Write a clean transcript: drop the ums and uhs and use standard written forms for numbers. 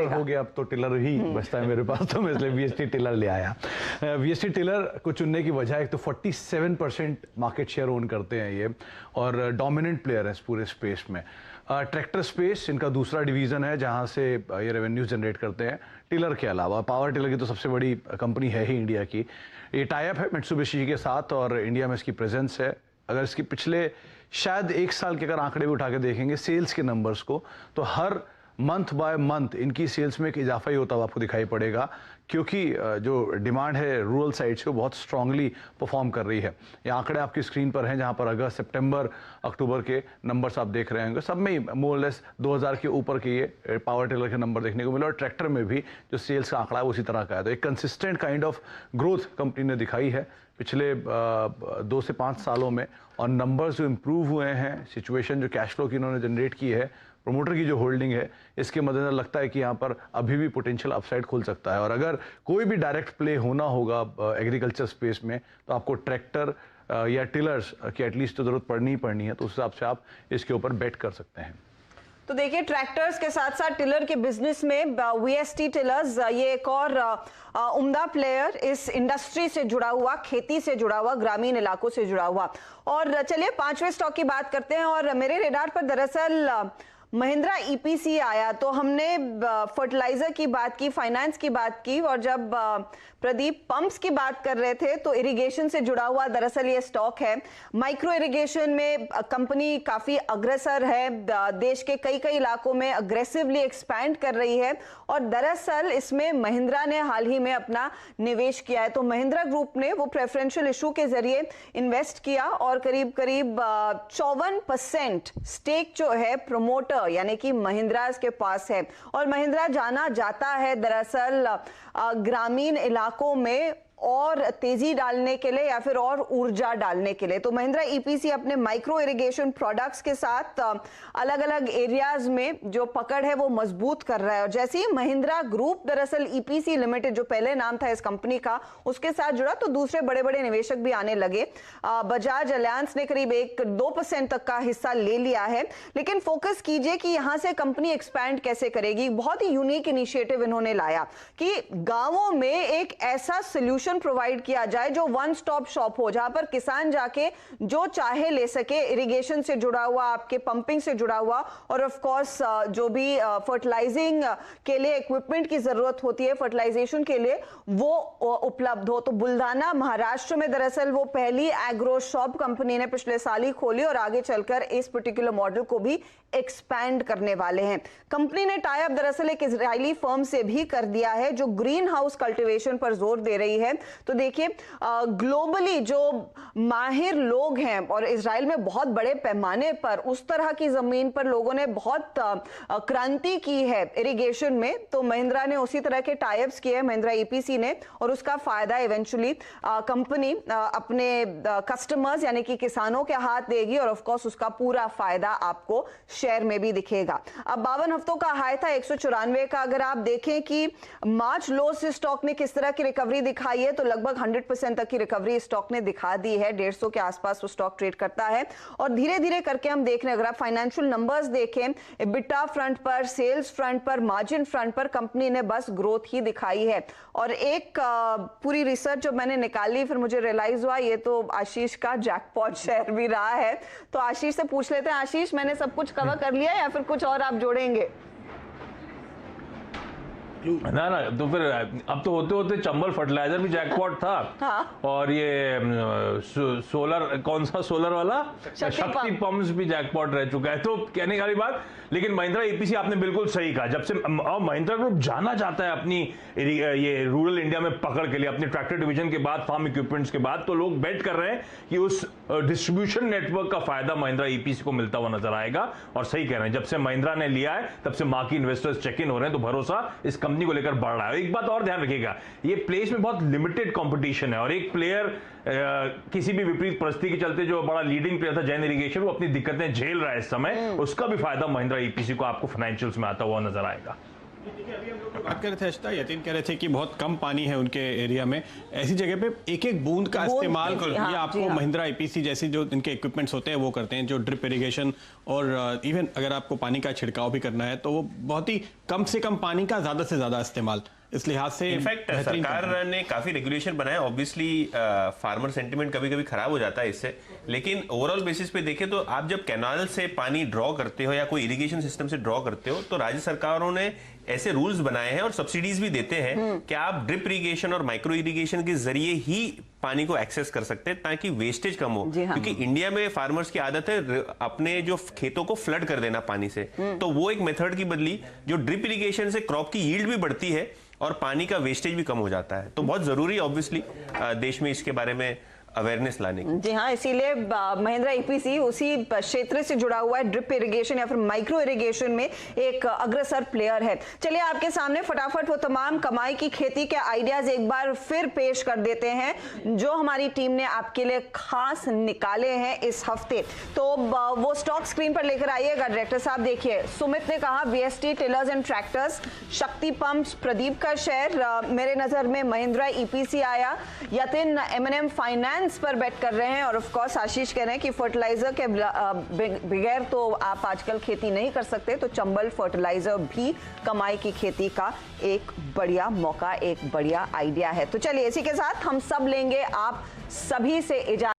हो गया, अब तो टिलर ही बचता है मेरे पास, तो मैं इसलिए वीएसटी टिलर ले आया। वीएसटी टिलर को चुनने की वजह एक तो 47% मार्केट शेयर ओन करते हैं ये, और डोमिनेंट प्लेयर है इस पूरे स्पेस में। ट्रैक्टर स्पेस इनका दूसरा डिवीज़न है जहां से ये रेवेन्यू जनरेट करते हैं। टिलर के अलावा पावर टिलर की तो सबसे बड़ी कंपनी है ही इंडिया की। ये टाई अप है मित्सुबिशी के साथ और इंडिया में इसकी प्रेजेंस है। अगर इसके पिछले शायद 1 साल के अगर आंकड़े भी उठा के देखेंगे सेल्स के नंबर्स को, तो हर मंथ बाय मंथ इनकी सेल्स में एक इजाफा ही होता हुआ आपको दिखाई पड़ेगा, क्योंकि जो डिमांड है रूरल साइड से वो बहुत स्ट्रांगली परफॉर्म कर रही है। ये आंकड़े आपकी स्क्रीन पर हैं, जहां पर अगस्त, सितंबर, अक्टूबर के नंबर्स आप देख रहे होंगे, सब में ही मोर लेस 2000 के ऊपर के ये पावर टिलर के नंबर देखने को मिले, और ट्रैक्टर में भी जो सेल्स का आंकड़ा है उसी तरह का है। तो एक consistent kind of growth company ने दिखाई है पिछले 2 से 5 सालों में, और नंबर्स जो इम्प्रूव हुए हैं, सिचुएशन जो कैश फ्लो की इन्होंने जनरेट की है, प्रोमोटर की जो होल्डिंग है, इसके मद्देनजर लगता है कि यहाँ पर अभी भी पोटेंशियल अपसाइड खुल सकता है। और अगर कोई भी डायरेक्ट प्ले होना होगा एग्रीकल्चर स्पेस में, तो आपको ट्रैक्टर या टिलर्स की एटलीस्ट तो जरूरत पड़नी ही पड़नी है, तो उस हिसाब से आप इसके ऊपर बेट कर सकते हैं। तो देखिए, ट्रैक्टर्स के साथ साथ टिलर के बिजनेस में वीएसटी टिलर्स ये एक और उम्दा प्लेयर इस इंडस्ट्री से जुड़ा हुआ, खेती से जुड़ा हुआ, ग्रामीण इलाकों से जुड़ा हुआ। और चलिए 5वें स्टॉक की बात करते हैं। और मेरे रेडार पर दरअसल महिंद्रा ईपीसी आया, तो हमने फर्टिलाइजर की बात की, फाइनेंस की बात की, और जब प्रदीप पंप्स की बात कर रहे थे तो इरिगेशन से जुड़ा हुआ दरअसल ये स्टॉक है। माइक्रो इरिगेशन में कंपनी काफी अग्रसर है, देश के कई कई इलाकों में अग्रेसिवली एक्सपैंड कर रही है, और दरअसल इसमें महिंद्रा ने हाल ही में अपना निवेश किया है। तो महिंद्रा ग्रुप ने वो प्रेफरेंशियल इशू के जरिए इन्वेस्ट किया, और करीब करीब 54% स्टेक जो है प्रमोटर यानी कि महिंद्रा के पास है। और महिंद्रा जाना जाता है दरअसल ग्रामीण इलाकों में और तेजी डालने के लिए या फिर और ऊर्जा डालने के लिए। तो महिंद्रा ईपीसी अपने माइक्रो इरिगेशन प्रोडक्ट्स के साथ अलग अलग एरियाज में जो पकड़ है वो मजबूत कर रहा है। और जैसे ही महिंद्रा ग्रुप दरअसल ईपीसी लिमिटेड, जो पहले नाम था इस कंपनी का, उसके साथ जुड़ा, तो दूसरे बड़े बड़े निवेशक भी आने लगे। बजाज अलायंस ने करीब 1-2% तक का हिस्सा ले लिया है। लेकिन फोकस कीजिए कि यहां से कंपनी एक्सपैंड कैसे करेगी। बहुत ही यूनिक इनिशिएटिव इन्होंने लाया कि गांवों में एक ऐसा सोल्यूशन प्रोवाइड किया जाए जो वन स्टॉप शॉप हो, जहां पर किसान जाके जो चाहे ले सके, इरिगेशन से जुड़ा हुआ, आपके पंपिंग से जुड़ा हुआ, और ऑफ कोर्स जो भी फर्टिलाइजिंग के लिए इक्विपमेंट की जरूरत होती है फर्टिलाइजेशन के लिए, वो उपलब्ध हो। तो बुल्डाना महाराष्ट्र में दरअसल वो पहली एग्रो शॉप कंपनी ने पिछले साल ही खोली, और आगे चलकर इस पर्टिकुलर मॉडल को भी एक्सपैंड करने वाले हैं। कंपनी ने टाई अप दरअसल एक इजरायली फर्म से भी कर दिया है जो ग्रीन हाउस कल्टीवेशन पर जोर दे रही है। तो देखिए, ग्लोबली जो माहिर लोग हैं, और इजराइल में बहुत बड़े पैमाने पर उस तरह की जमीन पर लोगों ने बहुत क्रांति की है इरिगेशन में, तो महिंद्रा ने उसी तरह के टाई अप्स किए, महिंद्रा ईपीसी ने, और उसका फायदा इवेंचुअली कंपनी अपने कस्टमर्स यानी कि किसानों के हाथ देगी, और ऑफ कोर्स उसका पूरा फायदा आपको शेयर में भी दिखेगा। अब 52 हफ्तों का हाई था 194 का। अगर आप देखें कि मार्च लो से स्टॉक ने किस तरह की रिकवरी दिखाई है, तो लगभग 100% तक की रिकवरी स्टॉक ने दिखा दी है। 150 के आसपास वो स्टॉक ट्रेड करता है, और धीरे धीरे करके हम देख रहे हैं, अगर आप फाइनेंशियल नंबर्स देखें, एबिटा फ्रंट पर, सेल्स फ्रंट पर, मार्जिन फ्रंट पर कंपनी ने बस ग्रोथ ही दिखाई है। और एक पूरी रिसर्च जो मैंने निकाली, फिर मुझे रियलाइज हुआ ये तो आशीष का जैकपॉट शेयर भी रहा है। तो आशीष से पूछ लेते हैं, आशीष, मैंने सब कुछ कवर कर लिया या फिर कुछ और आप जोड़ेंगे? ना ना, तो फिर अब तो होते होते चंबल फर्टिलाइजर भी जैकपॉट था। हाँ। और ये सोलर, कौन सा सोलर वाला, शक्ति पंप्स भी जैकपॉट रह चुका है। तो कहने वाली बात, लेकिन महिंद्रा ईपीसी आपने बिल्कुल सही कहा। जब से महिंद्रा ग्रुप जाना चाहता है अपनी ये रूरल इंडिया में पकड़ के लिए, अपने ट्रैक्टर डिवीजन के बाद, फार्म इक्विपमेंट्स के बाद, तो लोग बेट कर रहे हैं कि उस डिस्ट्रीब्यूशन नेटवर्क का फायदा महिंद्रा ईपीसी को मिलता हुआ नजर आएगा। और सही कह रहे हैं, जब से महिंद्रा ने लिया है तब से मार्केट इन्वेस्टर्स चेक इन हो रहे हैं, तो भरोसा इस कंपनी को लेकर बढ़ रहा है। एक बात और ध्यान रखिएगा, ये प्लेस में बहुत लिमिटेड कंपटीशन है, और एक प्लेयर किसी भी विपरीत परिस्थिति के चलते, जो बड़ा लीडिंग प्लेयर था जैन इरिगेशन, वो अपनी दिक्कतें झेल रहा है इस समय, उसका भी फायदा महिंद्रा ईपीसी को आपको फाइनेंशियल्स में आता हुआ नजर आएगा। देखिए अभी हम लोग बात कर रहे थे, अश्ता यतीन कह रहे थे कि बहुत कम पानी है उनके एरिया में, ऐसी जगह पे एक एक बूंद का इस्तेमाल कर हाँ, ये आपको महिंद्रा ईपीसी जैसी जो इनके इक्विपमेंट्स होते हैं वो करते हैं, जो ड्रिप इरिगेशन और इवन अगर आपको पानी का छिड़काव भी करना है तो वो बहुत ही कम से कम पानी का ज्यादा से ज्यादा इस्तेमाल, इस लिहाज से इनफैक्ट सरकार ने काफी रेगुलेशन बनाया। ऑब्वियसली फार्मर सेंटिमेंट कभी कभी खराब हो जाता है इससे, लेकिन ओवरऑल बेसिस पे देखें तो आप जब कैनाल से पानी ड्रॉ करते हो या कोई इरिगेशन सिस्टम से ड्रॉ करते हो तो राज्य सरकारों ने ऐसे रूल्स बनाए हैं और सब्सिडीज भी देते हैं कि आप ड्रिप इरिगेशन और माइक्रो इरिगेशन के जरिए ही पानी को एक्सेस कर सकते हैं ताकि वेस्टेज कम हो। क्योंकि इंडिया में फार्मर्स की आदत है अपने जो खेतों को फ्लड कर देना पानी से, तो वो एक मेथड की बदली जो ड्रिप इरिगेशन से क्रॉप की यील्ड भी बढ़ती है और पानी का वेस्टेज भी कम हो जाता है। तो बहुत जरूरी ऑब्वियसली देश में इसके बारे में अवेयरनेस लाने की। जी हाँ, इसीलिए महिंद्रा ईपीसी उसी क्षेत्र से जुड़ा हुआ है, ड्रिप इरिगेशन या फिर माइक्रो इरिगेशन में एक अग्रसर प्लेयर है। चलिए आपके सामने फटाफट वो तमाम कमाई की खेती के आइडियाज एक बार फिर पेश कर देते हैं जो हमारी टीम ने आपके लिए खास निकाले हैं इस हफ्ते। तो वो स्टॉक स्क्रीन पर लेकर आइएगा डायरेक्टर साहब। देखिए, सुमित ने कहा वीएसटी टिलर्स एंड ट्रैक्टर्स, शक्ति पंप्स प्रदीप का शेयर, मेरे नजर में महिंद्रा ईपीसी आया, यतिन एमएनएम फाइनेंस पर बेट कर रहे हैं और ऑफ कोर्स आशीष कह रहे हैं कि फर्टिलाइजर के बगैर तो आप आजकल खेती नहीं कर सकते, तो चंबल फर्टिलाइजर भी कमाई की खेती का एक बढ़िया मौका, एक बढ़िया आइडिया है। तो चलिए इसी के साथ हम सब लेंगे आप सभी से इजाजत।